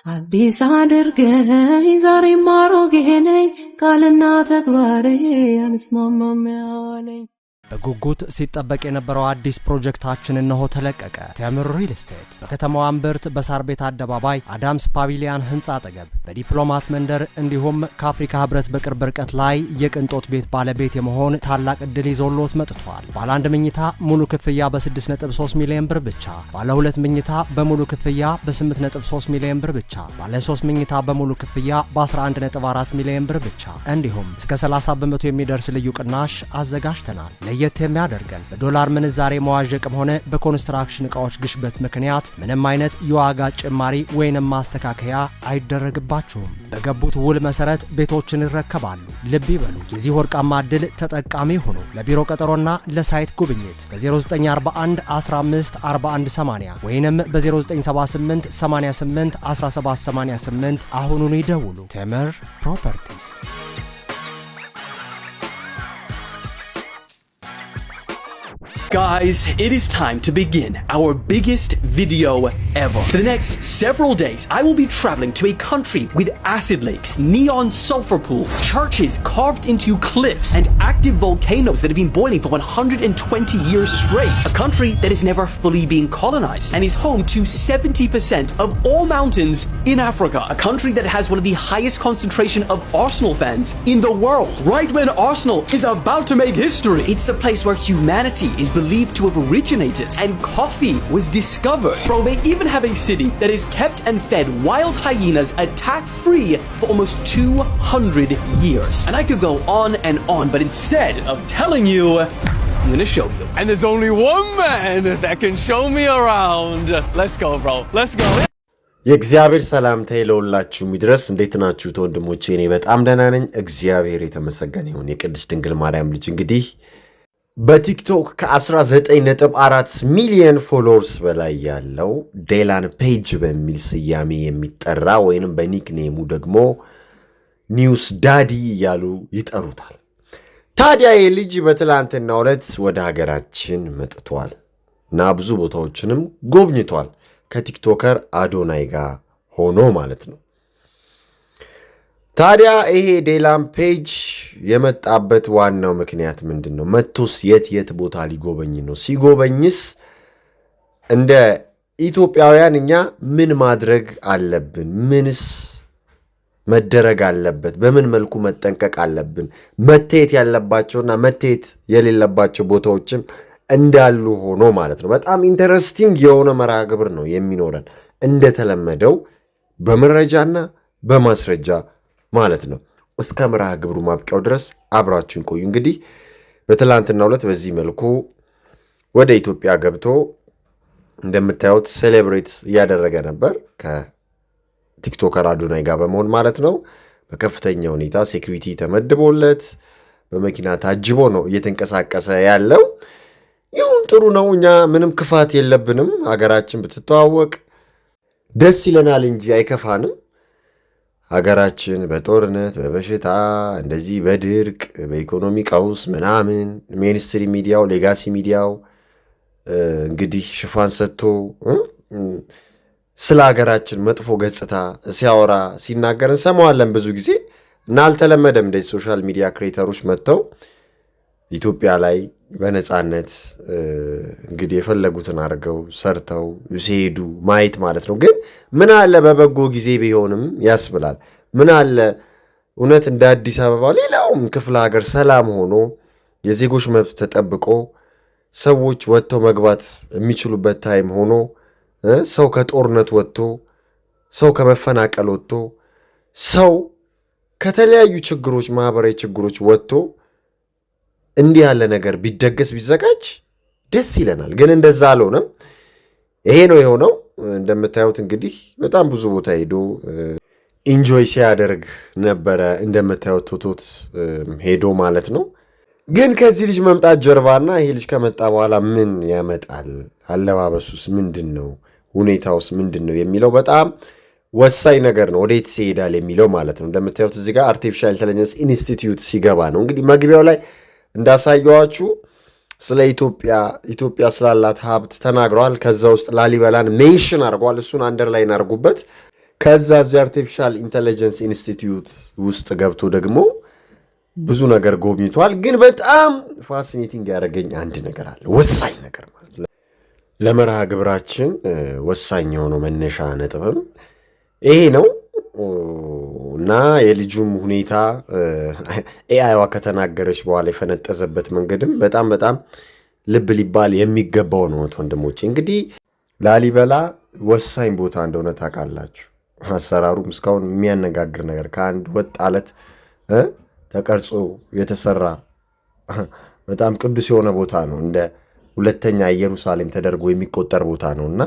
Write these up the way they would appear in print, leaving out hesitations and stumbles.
አዲስ አድርገኝ ዛሬም አሮጌ ነኝ ቃልና ተግባሬ አንስማማም ያለኝ በጉጉት ሲጠበቅ የነበረው አዲስ ፕሮጀክታችን እነሆ ተለቀቀ። ቴምር ሪል ስቴት በከተማዋ እምብርት በሳር ቤት አደባባይ አዳምስ ፓቪሊያን ህንጻ አጠገብ በዲፕሎማት መንደር እንዲሁም ከአፍሪካ ህብረት በቅርብ ርቀት ላይ የቅንጦት ቤት ባለቤት የመሆን ታላቅ እድል ይዞሎት መጥቷል። ባለ 1 መኝታ ሙሉ ክፍያ በ6.3 ሚሊዮን ብር ብቻ፣ ባለ 2 መኝታ በሙሉ ክፍያ በ8.3 ሚሊዮን ብር ብቻ፣ ባለ 3 መኝታ በሙሉ ክፍያ በ11.4 ሚሊዮን ብር ብቻ እንዲሁም እስከ 30 በመቶ የሚደርስ ልዩ ቅናሽ አዘጋጅተናል። ለየት የሚያደርገን በዶላር ምንዛሬ መዋዠቅም ሆነ በኮንስትራክሽን ዕቃዎች ግሽበት ምክንያት ምንም አይነት የዋጋ ጭማሪ ወይንም ማስተካከያ አይደረግባችሁም። በገቡት ውል መሰረት ቤቶችን ይረከባሉ። ልብ ይበሉ፣ የዚህ ወርቃማ ዕድል ተጠቃሚ ሁኑ። ለቢሮ ቀጠሮና ለሳይት ጉብኝት በ0941 15 4180 ወይንም በ0978 88 1788 አሁኑኑ ይደውሉ። ቴምር ፕሮፐርቲስ። Guys, it is time to begin our biggest video ever. For the next several days, I will be traveling to a country with acid lakes, neon sulfur pools, churches carved into cliffs, and active volcanoes that have been boiling for 120 years straight. A country that has never fully been colonized and is home to 70% of all mountains in Africa. A country that has one of the highest concentration of Arsenal fans in the world. Right when Arsenal is about to make history, it's the place where humanity is believed to have originated and coffee was discovered. Bro, they even have a city that is kept and fed wild hyenas attack-free for almost 200 years. And I could go on, but instead of telling you, I'm gonna show you. And there's only one man that can show me around. Let's go, bro. Let's go. የእግዚአብሔር ሰላምታ ይለውላችሁ ሚድረስ እንዴት ናችሁ ወንድሞቼ? እኔ በጣም ደህና ነኝ። እግዚአብሔር የተመሰገነ ይሁን። የቅድስት ድንግል ማርያም ልጅ እንግዲህ በቲክቶክ ከ19.4 ሚሊዮን ፎሎወርስ በላይ ያለው ዴላን ፔጅ በሚል ስያሜ የሚጠራ ወይንም በኒክኔሙ ደግሞ ኒውስ ዳዲ እያሉ ይጠሩታል። ታዲያ የልጅ በትላንትናው ዕለት ወደ ሀገራችን መጥቷል እና ብዙ ቦታዎችንም ጎብኝቷል ከቲክቶከር አዶናይ ጋር ሆኖ ማለት ነው። ታዲያ ይሄ ዴላን ፔጅ የመጣበት ዋናው ምክንያት ምንድነው? መጥቶስ የት ቦታ ሊጎበኝ ነው? ሲጎበኝስ እንደ ኢትዮጵያውያን እኛ ምን ማድረግ አለብን? ምንስ መደረግ አለበት? በምን መልኩ መጠንቀቅ አለብን? መተየት ያለባቸውና መተየት የሌለባቸው ቦታዎችም እንዳሉ ሆኖ ማለት ነው። በጣም ኢንተረስቲንግ የሆነ መርሃ ግብር ነው የሚኖረን እንደተለመደው በመረጃና በማስረጃ ማለት ነው። እስከ መርሃ ግብሩ ማብቂያው ድረስ አብራችሁን ቆዩ። እንግዲህ በትላንትናው ዕለት በዚህ መልኩ ወደ ኢትዮጵያ ገብቶ እንደምታዩት ሴሌብሬት እያደረገ ነበር ከቲክቶከር አዶናይ ጋር በመሆን ማለት ነው። በከፍተኛ ሁኔታ ሴኩሪቲ ተመድቦለት በመኪና ታጅቦ ነው እየተንቀሳቀሰ ያለው። ይሁን ጥሩ ነው። እኛ ምንም ክፋት የለብንም። ሀገራችን ብትተዋወቅ ደስ ይለናል እንጂ አይከፋንም። ሀገራችን በጦርነት በበሽታ እንደዚህ በድርቅ በኢኮኖሚ ቀውስ ምናምን ሜንስትሪ ሚዲያው ሌጋሲ ሚዲያው እንግዲህ ሽፋን ሰጥቶ ስለ ሀገራችን መጥፎ ገጽታ ሲያወራ ሲናገር እንሰማዋለን ብዙ ጊዜ እና አልተለመደም። እንደዚህ ሶሻል ሚዲያ ክሬተሮች መጥተው ኢትዮጵያ ላይ በነፃነት እንግዲህ የፈለጉትን አድርገው ሰርተው ሲሄዱ ማየት ማለት ነው። ግን ምን አለ በበጎ ጊዜ ቢሆንም ያስብላል። ምን አለ እውነት እንደ አዲስ አበባ ሌላውም ክፍለ ሀገር ሰላም ሆኖ የዜጎች መብት ተጠብቆ ሰዎች ወጥተው መግባት የሚችሉበት ታይም ሆኖ ሰው ከጦርነት ወጥቶ ሰው ከመፈናቀል ወጥቶ ሰው ከተለያዩ ችግሮች ማህበራዊ ችግሮች ወጥቶ እንዲህ ያለ ነገር ቢደገስ ቢዘጋጅ ደስ ይለናል። ግን እንደዛ አልሆነም። ይሄ ነው የሆነው። እንደምታዩት እንግዲህ በጣም ብዙ ቦታ ሄዶ ኢንጆይ ሲያደርግ ነበረ። እንደምታዩት ቶቶት ሄዶ ማለት ነው። ግን ከዚህ ልጅ መምጣት ጀርባና ይሄ ልጅ ከመጣ በኋላ ምን ያመጣል፣ አለባበሱስ ምንድን ነው፣ ሁኔታውስ ምንድን ነው የሚለው በጣም ወሳኝ ነገር ነው። ወዴት ሲሄዳል የሚለው ማለት ነው። እንደምታዩት እዚህ ጋር አርቲፊሻል ኢንተለጀንስ ኢንስቲትዩት ሲገባ ነው እንግዲህ መግቢያው ላይ እንዳሳየዋችሁ ስለ ኢትዮጵያ ስላላት ሀብት ተናግረዋል። ከዛ ውስጥ ላሊበላን ሜንሽን አድርጓል። እሱን አንደርላይን አድርጉበት። ከዛ እዚህ አርቲፊሻል ኢንተለጀንስ ኢንስቲትዩት ውስጥ ገብቶ ደግሞ ብዙ ነገር ጎብኝቷል። ግን በጣም ፋሲኔቲንግ ያደረገኝ አንድ ነገር አለ፣ ወሳኝ ነገር ማለት ነው። ለመርሃ ግብራችን ወሳኝ የሆነው መነሻ ነጥብም ይሄ ነው እና የልጁም ሁኔታ ኤአይዋ ከተናገረች በኋላ የፈነጠዘበት መንገድም በጣም ልብ ሊባል የሚገባው ነው። ወንድሞቼ እንግዲህ ላሊበላ ወሳኝ ቦታ እንደሆነ ታውቃላችሁ። አሰራሩም እስካሁን የሚያነጋግር ነገር ከአንድ ወጥ አለት ተቀርጾ የተሰራ በጣም ቅዱስ የሆነ ቦታ ነው። እንደ ሁለተኛ ኢየሩሳሌም ተደርጎ የሚቆጠር ቦታ ነውና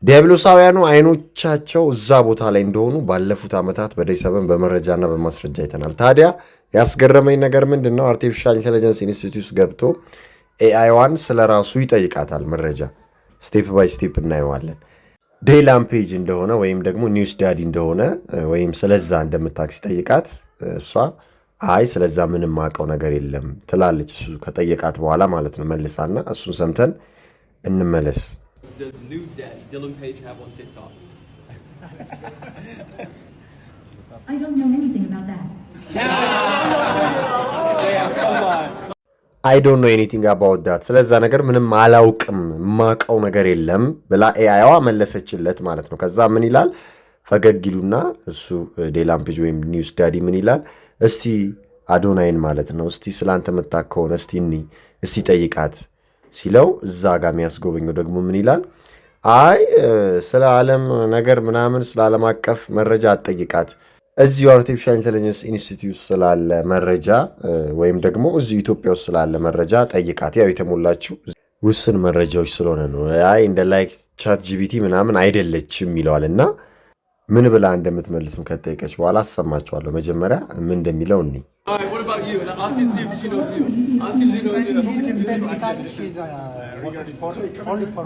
ዲያብሎሳውያኑ አይኖቻቸው እዛ ቦታ ላይ እንደሆኑ ባለፉት ዓመታት በደይሰበን በመረጃና በማስረጃ አይተናል። ታዲያ ያስገረመኝ ነገር ምንድነው? አርቲፊሻል ኢንተለጀንስ ኢንስቲትዩት ገብቶ ኤአይዋን ስለራሱ ይጠይቃታል። መረጃ ስቴፕ ባይ ስቴፕ እናየዋለን። ዴይላም ፔጅ እንደሆነ ወይም ደግሞ ኒውስ ዳዲ እንደሆነ ወይም ስለዛ እንደምታክስ ጠይቃት፣ እሷ አይ ስለዛ ምንም ማቀው ነገር የለም ትላለች። እሱ ከጠየቃት በኋላ ማለት ነው መልሳና እሱን ሰምተን እንመለስ። Does News Daddy Dylan Page have on TikTok? I don't know anything about that. I don't know anything about that. ስለዛ ነገር ምንም አላውቅም ማቀው ነገር የለም ብላ ኤአይዋ መለሰችለት ማለት ነው። ከዛ ምን ይላል? ፈገግ ይሉና እሱ ዴይላም ፔጅ ወይም ኒውስ ዳዲ ምን ይላል? እስቲ አዶናይን ማለት ነው እስቲ ስላንተ መጣከውን እስቲ ጠይቃት ሲለው እዛ ጋር የሚያስጎበኘው ደግሞ ምን ይላል? አይ ስለ ዓለም ነገር ምናምን ስለ ዓለም አቀፍ መረጃ አትጠይቃት፣ እዚሁ አርቲፊሻል ኢንተለጀንስ ኢንስቲትዩት ስላለ መረጃ ወይም ደግሞ እዚሁ ኢትዮጵያ ውስጥ ስላለ መረጃ ጠይቃት። ያው የተሞላችው ውስን መረጃዎች ስለሆነ ነው። አይ እንደ ላይክ ቻት ጂቢቲ ምናምን አይደለችም ይለዋልና ምን ብላ እንደምትመልስም ከተጠየቀች በኋላ አሰማቸዋለሁ። መጀመሪያ ምን እንደሚለው እኔ Alright, what about you? Ask her to see if she knows you. Ask her if she knows you. She's only for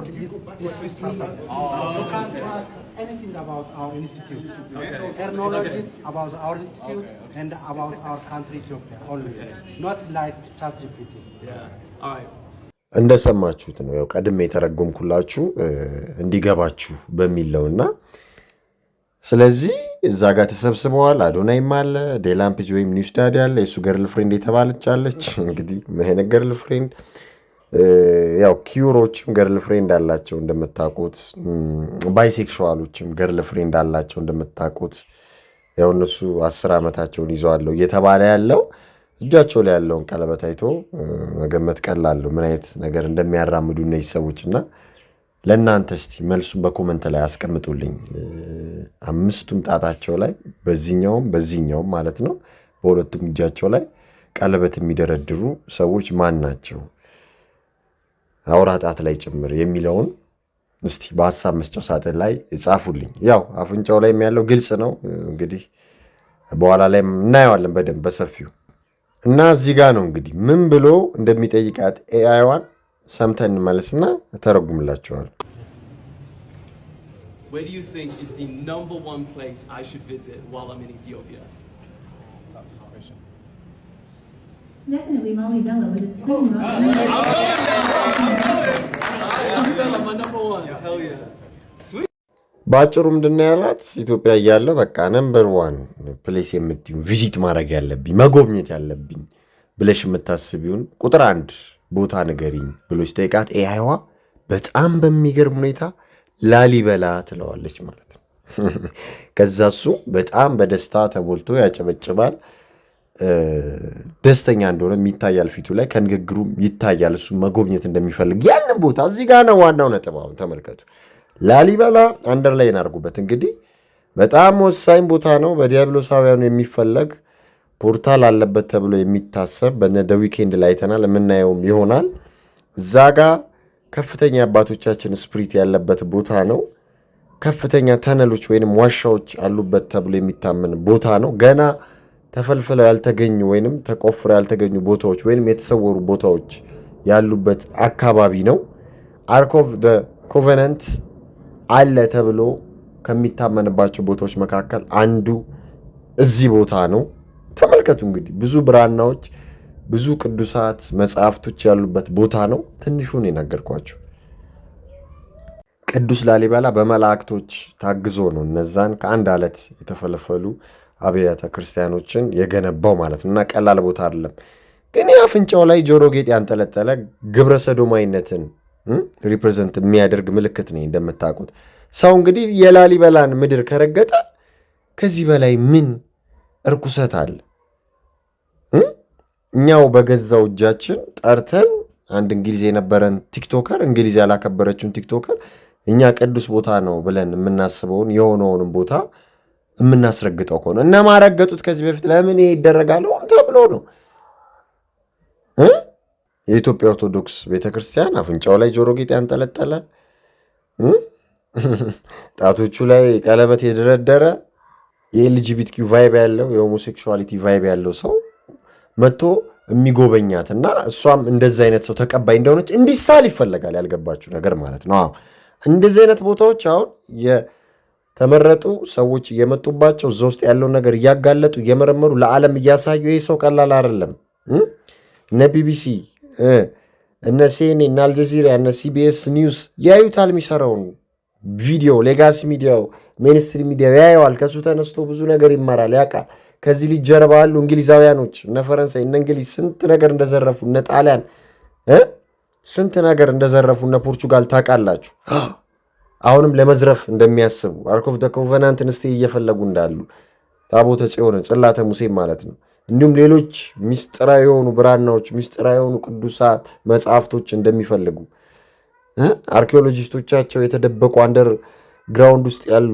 this purpose. You can't ask anything about our institute. Her knowledge is about our institute and about our country Ethiopia only. Not like ChatGPT. Yeah. Alright. እንደሰማችሁት ነው። ያው ቀድሜ የተረጎምኩላችሁ እንዲገባችሁ በሚል ነውና ስለዚህ እዛ ጋር ተሰብስበዋል። አዶናይም አለ፣ ዴይላም ፔጅ ወይም ኒውስ ዳዲ አለ፣ የሱ ገርል ፍሬንድ የተባለች አለች። እንግዲህ ምን አይነት ገርል ፍሬንድ? ያው ኪዩሮችም ገርል ፍሬንድ አላቸው እንደምታውቁት፣ ባይሴክሹዋሎችም ገርል ፍሬንድ አላቸው እንደምታውቁት። ያው እነሱ 10 ዓመታቸውን ይዘዋል እየተባለ ያለው እጃቸው ላይ ያለውን ቀለበት አይቶ መገመት ቀላል ነው ምን አይነት ነገር እንደሚያራምዱ እነዚህ ሰዎችና ለእናንተ እስቲ መልሱን በኮመንት ላይ አስቀምጡልኝ። 5ቱም ጣታቸው ላይ በዚህኛውም ማለት ነው በሁለቱም እጃቸው ላይ ቀለበት የሚደረድሩ ሰዎች ማን ናቸው? አውራ ጣት ላይ ጭምር የሚለውን እስቲ በሐሳብ መስጫው ሳጥን ላይ ጻፉልኝ። ያው አፍንጫው ላይ ያለው ግልጽ ነው እንግዲህ በኋላ ላይ እናየዋለን በደንብ በሰፊው እና እዚህ ጋር ነው እንግዲህ ምን ብሎ እንደሚጠይቃት ኤአይዋን ሰምተን እንመለስና ተረጉምላችኋል። Where do you think is the number one place I should visit while I'm in Ethiopia? Definitely Lalibela with its spoon. Lalibela, my number one. Hell yeah. ባጭሩ ምንድነው ያላት? ኢትዮጵያ እያለሁ በቃ ነምበር 1 ፕሌስ የምትዩ ቪዚት ማድረግ ያለብኝ መጎብኘት ያለብኝ ብለሽ የምታስቢውን ቁጥር 1 ቦታ ንገሪኝ ብሎ ሲጠይቃት ኤአይዋ በጣም በሚገርም ሁኔታ ላሊበላ ትለዋለች ማለት ነው። ከዛ እሱ በጣም በደስታ ተሞልቶ ያጨበጭባል። ደስተኛ እንደሆነ ይታያል ፊቱ ላይ፣ ከንግግሩም ይታያል እሱ መጎብኘት እንደሚፈልግ ያንን ቦታ። እዚህ ጋር ነው ዋናው ነጥብ። አሁን ተመልከቱ። ላሊበላ አንደርላይን አድርጉበት። እንግዲህ በጣም ወሳኝ ቦታ ነው። በዲያብሎሳውያኑ የሚፈለግ ፖርታል አለበት ተብሎ የሚታሰብ በነደ ዊኬንድ ላይ አይተናል፣ የምናየውም ይሆናል። እዛ ጋር ከፍተኛ አባቶቻችን ስፕሪት ያለበት ቦታ ነው። ከፍተኛ ተነሎች ወይንም ዋሻዎች አሉበት ተብሎ የሚታመን ቦታ ነው። ገና ተፈልፍለው ያልተገኙ ወይንም ተቆፍረው ያልተገኙ ቦታዎች ወይንም የተሰወሩ ቦታዎች ያሉበት አካባቢ ነው። አርክ ኦፍ ዘ ኮቨናንት አለ ተብሎ ከሚታመንባቸው ቦታዎች መካከል አንዱ እዚህ ቦታ ነው። ተመልከቱ እንግዲህ ብዙ ብራናዎች ብዙ ቅዱሳት መጽሐፍቶች ያሉበት ቦታ ነው። ትንሹን የነገርኳችሁ። ቅዱስ ላሊበላ በመላእክቶች ታግዞ ነው እነዛን ከአንድ አለት የተፈለፈሉ አብያተ ክርስቲያኖችን የገነባው ማለት ነው። እና ቀላል ቦታ አይደለም። ግን የአፍንጫው ላይ ጆሮ ጌጥ ያንጠለጠለ ግብረ ሰዶማዊነትን ሪፕሬዘንት የሚያደርግ ምልክት ነው እንደምታውቁት። ሰው እንግዲህ የላሊበላን ምድር ከረገጠ ከዚህ በላይ ምን እርኩሰት አለ? እኛው በገዛው እጃችን ጠርተን አንድ እንግሊዝ የነበረን ቲክቶከር እንግሊዝ ያላከበረችውን ቲክቶከር እኛ ቅዱስ ቦታ ነው ብለን የምናስበውን የሆነውንም ቦታ የምናስረግጠው ከሆነ እና ማረገጡት ከዚህ በፊት ለምን ይሄ ይደረጋል ተብሎ ነው። የኢትዮጵያ ኦርቶዶክስ ቤተክርስቲያን አፍንጫው ላይ ጆሮ ጌጥ ያንጠለጠለ ጣቶቹ ላይ ቀለበት የደረደረ የኤልጂቢቲኪው ቫይብ ያለው የሆሞሴክሹዋሊቲ ቫይብ ያለው ሰው መጥቶ የሚጎበኛትና እሷም እንደዚህ አይነት ሰው ተቀባይ እንደሆነች እንዲሳል ይፈለጋል። ያልገባችሁ ነገር ማለት ነው። እንደዚህ አይነት ቦታዎች አሁን የተመረጡ ሰዎች እየመጡባቸው እዛ ውስጥ ያለውን ነገር እያጋለጡ እየመረመሩ ለዓለም እያሳዩ ይህ ሰው ቀላል አይደለም። እነ ቢቢሲ እነ ሲኤንኤን እነ አልጀዚራ እነ ሲቢኤስ ኒውስ ያዩታል። የሚሰራውን ቪዲዮ ሌጋሲ ሚዲያው ሜንስትሪም ሚዲያው ያየዋል። ከሱ ተነስቶ ብዙ ነገር ይማራል፣ ያውቃል። ከዚህ ልጅ ጀርባ ያሉ እንግሊዛውያኖች እነ ፈረንሳይ እነ እንግሊዝ ስንት ነገር እንደዘረፉ እነ ጣሊያን ስንት ነገር እንደዘረፉ እነ ፖርቹጋል ታውቃላችሁ። አሁንም ለመዝረፍ እንደሚያስቡ አርክ ኦፍ ዘ ኮቨናንትን እስቲ እየፈለጉ እንዳሉ ታቦተ ጽዮን ጽላተ ሙሴ ማለት ነው። እንዲሁም ሌሎች ሚስጥራዊ የሆኑ ብራናዎች ሚስጥራዊ የሆኑ ቅዱሳት መጽሐፍቶች እንደሚፈልጉ አርኪኦሎጂስቶቻቸው የተደበቁ አንደር ግራውንድ ውስጥ ያሉ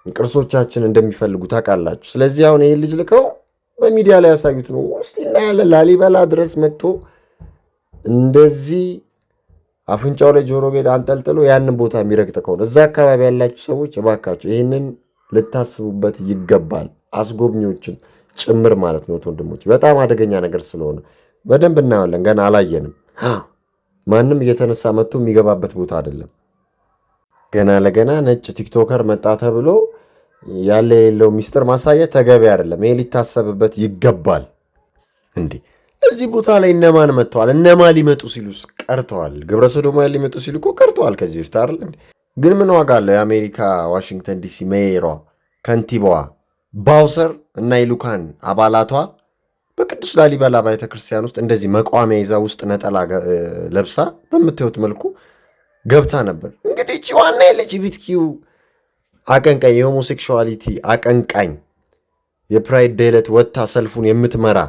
ቅርሶቻችን እንደሚፈልጉ ታውቃላችሁ። ስለዚህ አሁን ይሄን ልጅ ልከው በሚዲያ ላይ ያሳዩት ነው። ውስጥ እናያለን። ላሊበላ ድረስ መጥቶ እንደዚህ አፍንጫው ላይ ጆሮ ጌጥ አንጠልጥሎ ያንን ቦታ የሚረግጥ ከሆነ እዛ አካባቢ ያላችሁ ሰዎች እባካችሁ ይህንን ልታስቡበት ይገባል። አስጎብኚዎችን ጭምር ማለት ነው ወንድሞች። በጣም አደገኛ ነገር ስለሆነ በደንብ እናያለን። ገና አላየንም። ማንም እየተነሳ መጥቶ የሚገባበት ቦታ አይደለም። ገና ለገና ነጭ ቲክቶከር መጣ ተብሎ ያለ የሌለው ሚስጥር ማሳየት ተገቢ አይደለም። ይሄ ሊታሰብበት ይገባል። እንዴ እዚህ ቦታ ላይ እነማን መጥተዋል? እነማን ሊመጡ ሲሉ ቀርተዋል? ግብረ ሰዶማውያን ሊመጡ ሲሉ እኮ ቀርተዋል ከዚህ በፊት አይደል? ግን ምን ዋጋ አለው? የአሜሪካ ዋሽንግተን ዲሲ ሜየሯ ከንቲባዋ ባውሰር እና የልኡካን አባላቷ በቅዱስ ላሊበላ ቤተክርስቲያን ውስጥ እንደዚህ መቋሚያ ይዛ ውስጥ ነጠላ ለብሳ በምታዩት መልኩ ገብታ ነበር። እንግዲህ እቺ ዋና የኤልጂቢቲኪው አቀንቃኝ የሆሞሴክሹዋሊቲ አቀንቃኝ የፕራይድ ዴይ ዕለት ወጥታ ሰልፉን የምትመራ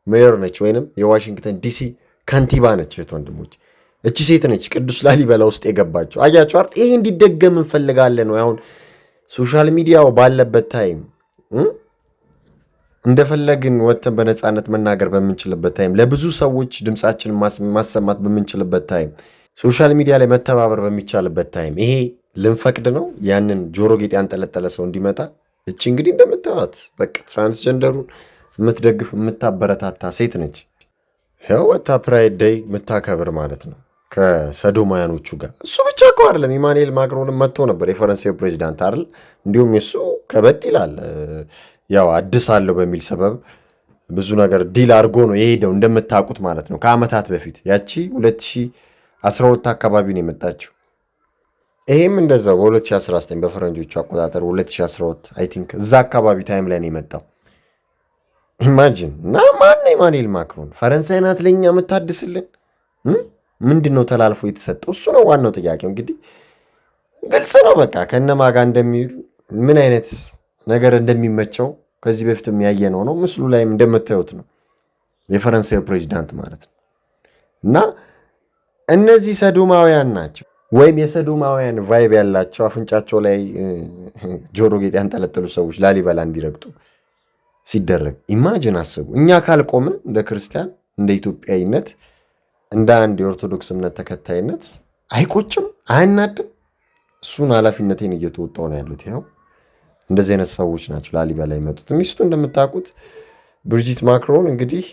ሜየር ነች፣ ወይንም የዋሽንግተን ዲሲ ከንቲባ ነች። ወንድሞች እቺ ሴት ነች ቅዱስ ላሊበላ ውስጥ የገባቸው። አያችሁ አይደል? ይሄ እንዲደገም እንፈልጋለን ነው። አሁን ሶሻል ሚዲያው ባለበት ታይም እንደፈለግን ወጥተን በነፃነት መናገር በምንችልበት ታይም፣ ለብዙ ሰዎች ድምፃችን ማሰማት በምንችልበት ታይም፣ ሶሻል ሚዲያ ላይ መተባበር በሚቻልበት ታይም ይሄ ልንፈቅድ ነው? ያንን ጆሮ ጌጥ ያንጠለጠለ ሰው እንዲመጣ። እቺ እንግዲህ እንደምታዩት በቃ ትራንስጀንደሩን የምትደግፍ የምታበረታታ ሴት ነች። ያው ወታ ፕራይድ ዴይ የምታከብር ማለት ነው ከሰዶማያኖቹ ጋር። እሱ ብቻ እኮ አይደለም፣ ኢማኑኤል ማክሮንም መጥቶ ነበር፣ የፈረንሳዩ ፕሬዚዳንት አይደል? እንዲሁም እሱ ከበድ ይላል። ያው አድሳለሁ በሚል ሰበብ ብዙ ነገር ዲል አድርጎ ነው የሄደው እንደምታውቁት ማለት ነው። ከዓመታት በፊት ያቺ 2012 አካባቢ ነው የመጣችው። ይሄም እንደዛው በ2019 በፈረንጆቹ አቆጣጠር 2012 አይ ቲንክ እዛ አካባቢ ታይም ላይ ነው የመጣው። ኢማጂን እና ማነው ኢማኑኤል ማክሮን? ፈረንሳይ ናት ለኛ የምታድስልን? ምንድን ነው ተላልፎ የተሰጠው? እሱ ነው ዋናው ጥያቄው። እንግዲህ ግልጽ ነው በቃ ከነማ ጋር እንደሚውል ምን አይነት ነገር እንደሚመቸው ከዚህ በፊት የሚያየነው ነው። ምስሉ ላይም እንደምታዩት ነው የፈረንሳዩ ፕሬዚዳንት ማለት ነው። እና እነዚህ ሰዶማውያን ናቸው ወይም የሰዶማውያን ቫይብ ያላቸው አፍንጫቸው ላይ ጆሮ ጌጥ ያንጠለጠሉ ሰዎች ላሊበላ እንዲረግጡ ሲደረግ ኢማጅን አስቡ። እኛ ካልቆምን እንደ ክርስቲያን እንደ ኢትዮጵያዊነት እንደ አንድ የኦርቶዶክስ እምነት ተከታይነት አይቆጭም? አያናድም? እሱን ኃላፊነቴን እየተወጣሁ ነው ያሉት። ይኸው እንደዚህ አይነት ሰዎች ናቸው ላሊበላ የመጡት። ሚስቱ እንደምታውቁት ብሪጂት ማክሮን እንግዲህ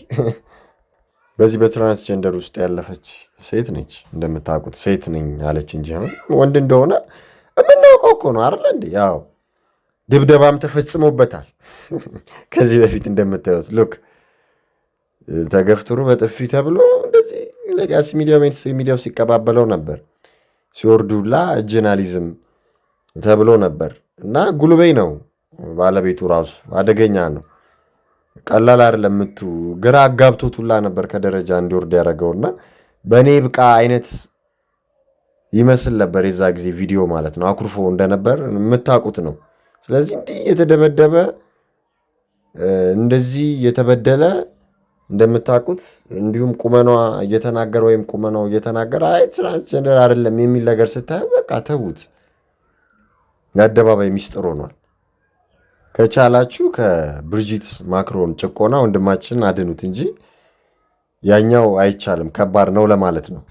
በዚህ በትራንስጀንደር ውስጥ ያለፈች ሴት ነች። እንደምታውቁት ሴት ነኝ አለች እንጂ ወንድ እንደሆነ የምናውቀው እኮ ነው አይደል እንዴ? ያው ድብደባም ተፈጽሞበታል ከዚህ በፊት እንደምታዩት ሉክ ተገፍትሮ በጥፊ ተብሎ እንደዚህ ሌጋሲ ሚዲያው ሲቀባበለው ነበር። ሲወርዱላ ጆርናሊዝም ተብሎ ነበር እና ጉልበይ ነው ባለቤቱ ራሱ አደገኛ ነው። ቀላል አይደለም። ምቱ ግራ አጋብቶት ሁላ ነበር ከደረጃ እንዲወርድ ያደረገውና በእኔ ብቃ አይነት ይመስል ነበር የዛ ጊዜ ቪዲዮ ማለት ነው። አኩርፎ እንደነበር የምታውቁት ነው። ስለዚህ እንዲህ የተደበደበ እንደዚህ የተበደለ እንደምታውቁት እንዲሁም ቁመኗ እየተናገረ ወይም ቁመናው እየተናገረ አይ ትራንስጀንደር አይደለም የሚል ነገር ስታዩ በቃ ተዉት። የአደባባይ ሚስጥር ሆኗል። ከቻላችሁ ከብሪጂት ማክሮን ጭቆና ወንድማችን አድኑት እንጂ ያኛው አይቻልም፣ ከባድ ነው ለማለት ነው።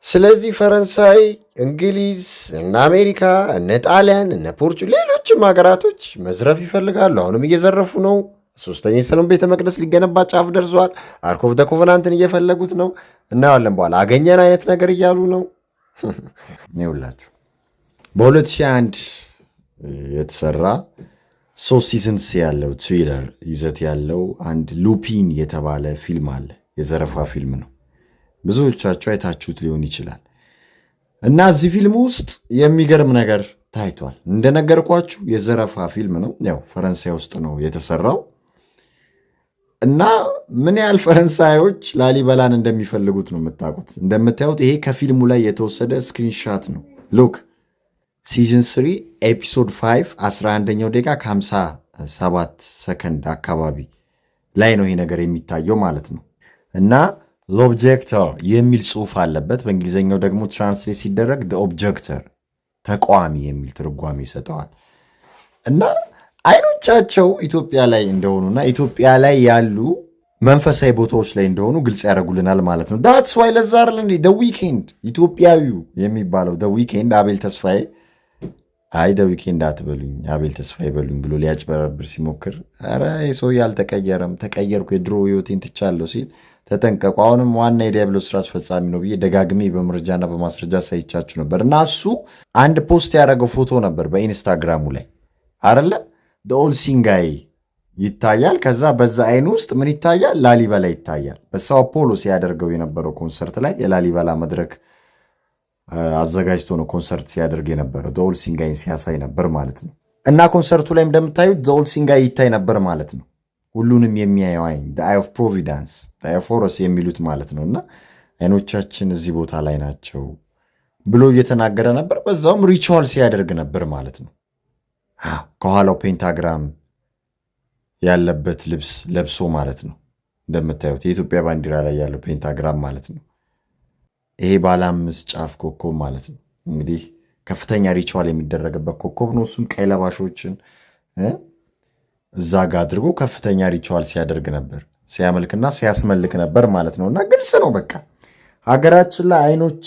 ስለዚህ ፈረንሳይ፣ እንግሊዝ፣ እነ አሜሪካ፣ እነ ጣሊያን፣ እነ ፖርቹጋል፣ ሌሎችም ሀገራቶች መዝረፍ ይፈልጋሉ። አሁንም እየዘረፉ ነው። ሶስተኛ የሰሎሞን ቤተ መቅደስ ሊገነባ ጫፍ ደርሷል። አርክ ኦፍ ዘ ኮቨናንትን እየፈለጉት ነው። እናያለን በኋላ አገኘን አይነት ነገር እያሉ ነው። ይኸውላችሁ በ2001 የተሰራ 3 ሲዝንስ ያለው ትሪለር ይዘት ያለው አንድ ሉፒን የተባለ ፊልም አለ። የዘረፋ ፊልም ነው። ብዙዎቻችሁ አይታችሁት ሊሆን ይችላል። እና እዚህ ፊልም ውስጥ የሚገርም ነገር ታይቷል። እንደነገርኳችሁ የዘረፋ ፊልም ነው። ያው ፈረንሳይ ውስጥ ነው የተሰራው እና ምን ያህል ፈረንሳዮች ላሊበላን እንደሚፈልጉት ነው የምታውቁት። እንደምታዩት ይሄ ከፊልሙ ላይ የተወሰደ ስክሪንሻት ነው። ሉክ ሲዝን 3 ኤፒሶድ 5 11ኛው ደቂቃ ከ57 ሰከንድ አካባቢ ላይ ነው ይሄ ነገር የሚታየው ማለት ነው። እና ሎብጀክተር የሚል ጽሑፍ አለበት። በእንግሊዝኛው ደግሞ ትራንስሌት ሲደረግ ኦብጀክተር ተቃዋሚ የሚል ትርጓሜ ይሰጠዋል። እና አይኖቻቸው ኢትዮጵያ ላይ እንደሆኑና ኢትዮጵያ ላይ ያሉ መንፈሳዊ ቦታዎች ላይ እንደሆኑ ግልጽ ያደርጉልናል ማለት ነው። ዳትስ ዋይ ለዛ አይደል እንዴ ደ ዊኬንድ ኢትዮጵያዊው የሚባለው ደ ዊኬንድ አቤል ተስፋዬ አይ ደ ዊኬንድ አትበሉኝ አቤል ተስፋዬ በሉኝ ብሎ ሊያጭበረብር ሲሞክር ኧረ ሰው ያልተቀየረም ተቀየርኩ የድሮ ህይወቴን ትቻለሁ ሲል ተጠንቀቁ። አሁንም ዋና የዲያብሎስ ስራ አስፈጻሚ ነው ብዬ ደጋግሜ በመረጃና በማስረጃ ሳይቻችሁ ነበር። እና እሱ አንድ ፖስት ያደረገው ፎቶ ነበር በኢንስታግራሙ ላይ አረለ ኦል ሲንጋይ ይታያል። ከዛ በዛ አይን ውስጥ ምን ይታያል? ላሊበላ ይታያል። በሳው ፖሎ ሲያደርገው የነበረው ኮንሰርት ላይ የላሊበላ መድረክ አዘጋጅቶ ነው ኮንሰርት ሲያደርግ የነበረው ኦል ሲንጋይን ሲያሳይ ነበር ማለት ነው። እና ኮንሰርቱ ላይ እንደምታዩት ኦል ሲንጋይ ይታይ ነበር ማለት ነው። ሁሉንም የሚያየው አይን አይ ኦፍ ፕሮቪዳንስ ፎረስ የሚሉት ማለት ነው። እና አይኖቻችን እዚህ ቦታ ላይ ናቸው ብሎ እየተናገረ ነበር። በዛውም ሪቹዋል ሲያደርግ ነበር ማለት ነው። ከኋላው ፔንታግራም ያለበት ልብስ ለብሶ ማለት ነው። እንደምታዩት የኢትዮጵያ ባንዲራ ላይ ያለው ፔንታግራም ማለት ነው። ይሄ ባለ 5 ጫፍ ኮከብ ማለት ነው። እንግዲህ ከፍተኛ ሪቹዋል የሚደረግበት ኮከብ ነው። እሱም ቀይ ለባሾችን እዛ ጋር አድርጎ ከፍተኛ ሪቹዋል ሲያደርግ ነበር፣ ሲያመልክና ሲያስመልክ ነበር ማለት ነው። እና ግልጽ ነው በቃ ሀገራችን ላይ አይኖች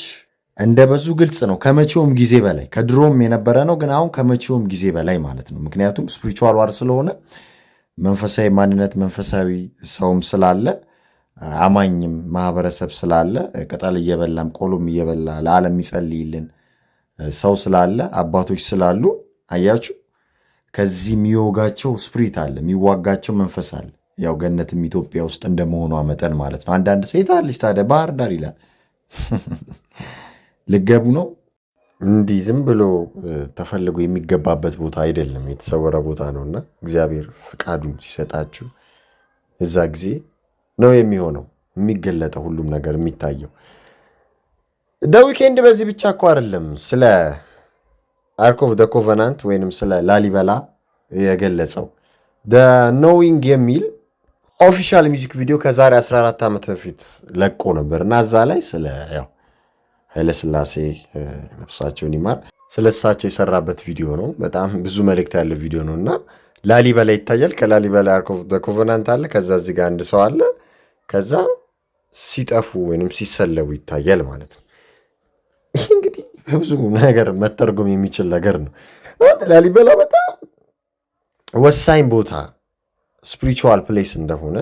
እንደ ብዙ ግልጽ ነው። ከመቼውም ጊዜ በላይ ከድሮም የነበረ ነው፣ ግን አሁን ከመቼውም ጊዜ በላይ ማለት ነው። ምክንያቱም ስፒሪቹዋል ዋር ስለሆነ መንፈሳዊ ማንነት መንፈሳዊ ሰውም ስላለ አማኝም ማህበረሰብ ስላለ ቅጠል እየበላም ቆሎም እየበላ ለዓለም የሚጸልይልን ሰው ስላለ አባቶች ስላሉ አያችሁ ከዚህ የሚወጋቸው ስፕሪት አለ፣ የሚዋጋቸው መንፈስ አለ። ያው ገነትም ኢትዮጵያ ውስጥ እንደመሆኗ መጠን ማለት ነው። አንዳንድ ሴት አለች ታዲያ ባህር ዳር ይላል ልገቡ ነው። እንዲህ ዝም ብሎ ተፈልጎ የሚገባበት ቦታ አይደለም፣ የተሰወረ ቦታ ነውና እግዚአብሔር ፈቃዱን ሲሰጣችሁ እዛ ጊዜ ነው የሚሆነው የሚገለጠው ሁሉም ነገር የሚታየው። ደ ዊኬንድ በዚህ ብቻ እኮ አይደለም ስለ አርክ ኦፍ ዘ ኮቨናንት ወይንም ስለ ላሊበላ የገለጸው ኖዊንግ የሚል ኦፊሻል ሚውዚክ ቪዲዮ ከዛሬ 14 ዓመት በፊት ለቆ ነበር እና እዛ ላይ ስለ ኃይለሥላሴ ነፍሳቸውን ይማር ስለ እሳቸው የሰራበት ቪዲዮ ነው። በጣም ብዙ መልእክት ያለው ቪዲዮ ነው እና ላሊበላ ይታያል። ከላሊበላ አርክ ኦፍ ዘ ኮቨናንት አለ። ከዛ እዚህ ጋር አንድ ሰው አለ። ከዛ ሲጠፉ ወይንም ሲሰለቡ ይታያል ማለት ነው። ይህ እንግዲህ በብዙ ነገር መተርጎም የሚችል ነገር ነው። ላሊበላ በጣም ወሳኝ ቦታ ስፒሪቹዋል ፕሌስ እንደሆነ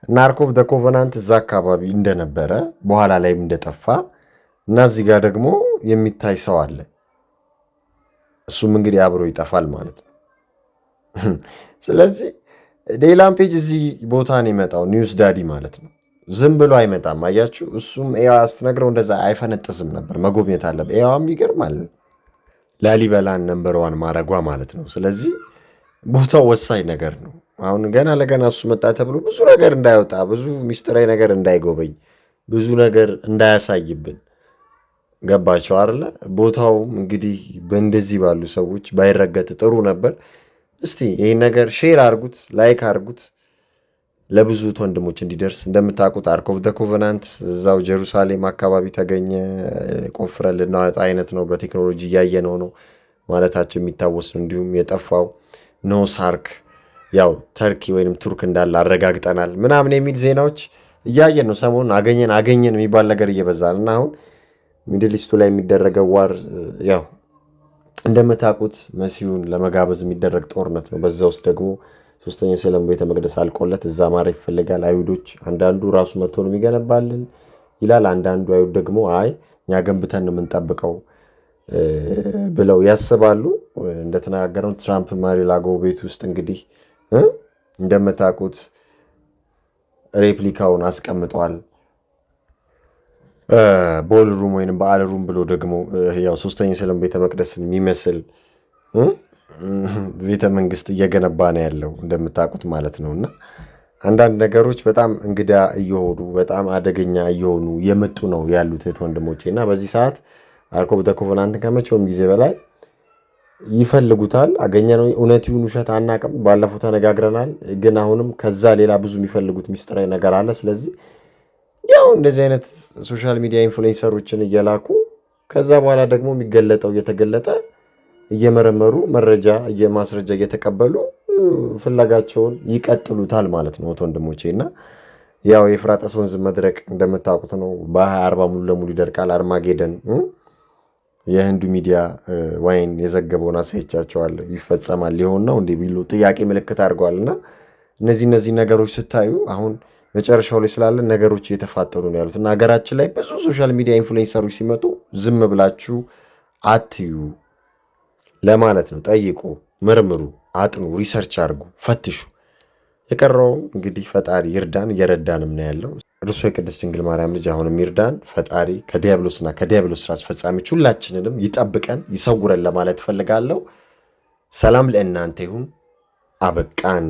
እና አርክ ኦፍ ዘ ኮቨናንት እዛ አካባቢ እንደነበረ በኋላ ላይም እንደጠፋ እና እዚህ ጋር ደግሞ የሚታይ ሰው አለ። እሱም እንግዲህ አብሮ ይጠፋል ማለት ነው። ስለዚህ ሌላም ፔጅ እዚህ ቦታ ነው የመጣው ኒውስ ዳዲ ማለት ነው። ዝም ብሎ አይመጣም። አያችሁ እሱም ኤዋ ስትነግረው እንደዛ አይፈነጥስም ነበር። መጎብኘት አለበት። ኤዋም ይገርማል ላሊበላን ነምበር 1 ማድረጓ ማለት ነው። ስለዚህ ቦታው ወሳኝ ነገር ነው። አሁን ገና ለገና እሱ መጣ ተብሎ ብዙ ነገር እንዳይወጣ፣ ብዙ ሚስጥራዊ ነገር እንዳይጎበኝ፣ ብዙ ነገር እንዳያሳይብን ገባቸው አይደለ? ቦታው እንግዲህ በእንደዚህ ባሉ ሰዎች ባይረገጥ ጥሩ ነበር። እስቲ ይህን ነገር ሼር አርጉት፣ ላይክ አርጉት ለብዙ ወንድሞች እንዲደርስ። እንደምታውቁት አርክ ኦፍ ዘ ኮቨናንት እዛው ጀሩሳሌም አካባቢ ተገኘ። ቆፍረን ልናወጣ አይነት ነው። በቴክኖሎጂ እያየነው ነው ማለታቸው የሚታወስ ነው። እንዲሁም የጠፋው ኖስ አርክ ያው ተርኪ ወይንም ቱርክ እንዳለ አረጋግጠናል ምናምን የሚል ዜናዎች እያየን ነው። ሰሞኑን አገኘን የሚባል ነገር እየበዛል እና አሁን ሚድል ኢስቱ ላይ የሚደረገው ዋር ያው እንደምታውቁት መሲሁን ለመጋበዝ የሚደረግ ጦርነት ነው። በዛ ውስጥ ደግሞ ሶስተኛው ሰለሞን ቤተ መቅደስ አልቆለት እዛ ማረፍ ይፈልጋል። አይሁዶች አንዳንዱ ራሱ መጥቶ ነው የሚገነባልን ይላል። አንዳንዱ አይሁድ ደግሞ አይ እኛ ገንብተን ነው የምንጠብቀው ብለው ያስባሉ። እንደተናገረው ትራምፕ ማሪላጎ ቤት ውስጥ እንግዲህ እንደምታውቁት ሬፕሊካውን አስቀምጧል። ቦልሩም ወይንም በአልሩም ብሎ ደግሞ ያው ሶስተኛው ሰለሞን ቤተ መቅደስን የሚመስል ቤተ መንግስት እየገነባ ነው ያለው እንደምታውቁት ማለት ነው። እና አንዳንድ ነገሮች በጣም እንግዳ እየሆኑ በጣም አደገኛ እየሆኑ የመጡ ነው ያሉት ወንድሞቼ። እና በዚህ ሰዓት አርክ ኦፍ ዘ ኮቨናንት ከመቼውም ጊዜ በላይ ይፈልጉታል። አገኘ ነው እውነት ይሁን ውሸት አናውቅም። ባለፈው ተነጋግረናል። ግን አሁንም ከዛ ሌላ ብዙ የሚፈልጉት ሚስጥራዊ ነገር አለ። ስለዚህ ያው እንደዚህ አይነት ሶሻል ሚዲያ ኢንፍሉዌንሰሮችን እየላኩ ከዛ በኋላ ደግሞ የሚገለጠው እየተገለጠ እየመረመሩ መረጃ ማስረጃ እየተቀበሉ ፍላጋቸውን ይቀጥሉታል ማለት ነው ወንድሞቼ። እና ያው የኤፍራጥስ ወንዝ መድረቅ እንደምታውቁት ነው። በ2040 ሙሉ ለሙሉ ይደርቃል። አርማጌደን የህንዱ ሚዲያ ዋይን የዘገበውን አሳይቻቸዋለሁ። ይፈጸማል ሊሆን ነው እንዲህ ቢሉ ጥያቄ ምልክት አድርገዋል። እና እነዚህ ነገሮች ስታዩ አሁን መጨረሻው ላይ ስላለ ነገሮች እየተፋጠሩ ነው ያሉት። እና ሀገራችን ላይ ብዙ ሶሻል ሚዲያ ኢንፍሉዌንሰሮች ሲመጡ ዝም ብላችሁ አትዩ ለማለት ነው። ጠይቁ፣ መርምሩ፣ አጥኑ፣ ሪሰርች አድርጉ፣ ፈትሹ። የቀረውን እንግዲህ ፈጣሪ ይርዳን። እየረዳንም ነው ያለው። እርሱ የቅድስት ድንግል ማርያም ልጅ አሁንም ይርዳን። ፈጣሪ ከዲያብሎስና ከዲያብሎስ ስራ አስፈጻሚዎች ሁላችንንም ይጠብቀን፣ ይሰውረን ለማለት እፈልጋለሁ። ሰላም ለእናንተ ይሁን። አበቃን።